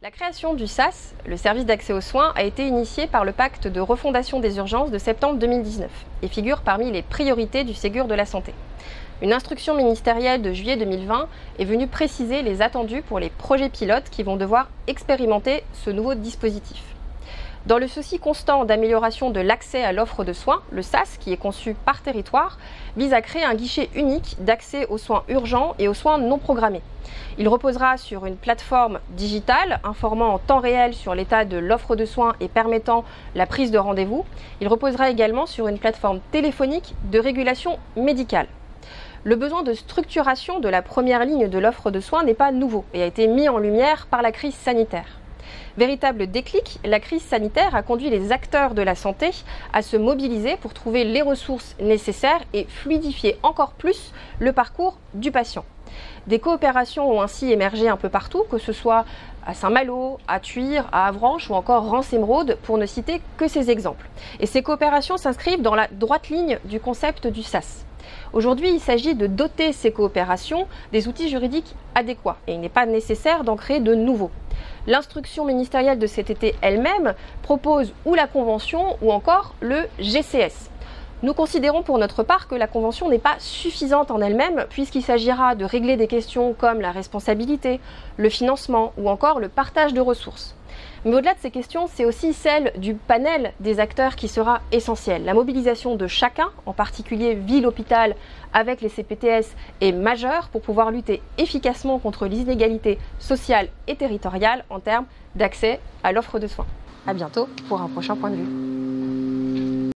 La création du SAS, le service d'accès aux soins, a été initiée par le pacte de refondation des urgences de septembre 2019 et figure parmi les priorités du Ségur de la santé. Une instruction ministérielle de juillet 2020 est venue préciser les attendus pour les projets pilotes qui vont devoir expérimenter ce nouveau dispositif. Dans le souci constant d'amélioration de l'accès à l'offre de soins, le SAS, qui est conçu par territoire, vise à créer un guichet unique d'accès aux soins urgents et aux soins non programmés. Il reposera sur une plateforme digitale informant en temps réel sur l'état de l'offre de soins et permettant la prise de rendez-vous. Il reposera également sur une plateforme téléphonique de régulation médicale. Le besoin de structuration de la première ligne de l'offre de soins n'est pas nouveau et a été mis en lumière par la crise sanitaire. Véritable déclic, la crise sanitaire a conduit les acteurs de la santé à se mobiliser pour trouver les ressources nécessaires et fluidifier encore plus le parcours du patient. Des coopérations ont ainsi émergé un peu partout, que ce soit à Saint-Malo, à Tuire, à Avranches ou encore Rance-Émeraude, pour ne citer que ces exemples. Et ces coopérations s'inscrivent dans la droite ligne du concept du SAS. Aujourd'hui, il s'agit de doter ces coopérations des outils juridiques adéquats et il n'est pas nécessaire d'en créer de nouveaux. L'instruction ministérielle de cet été elle-même propose ou la convention ou encore le GCS. Nous considérons pour notre part que la convention n'est pas suffisante en elle-même puisqu'il s'agira de régler des questions comme la responsabilité, le financement ou encore le partage de ressources. Mais au-delà de ces questions, c'est aussi celle du panel des acteurs qui sera essentielle. La mobilisation de chacun, en particulier ville-hôpital avec les CPTS, est majeure pour pouvoir lutter efficacement contre les inégalités sociales et territoriales en termes d'accès à l'offre de soins. À bientôt pour un prochain point de vue.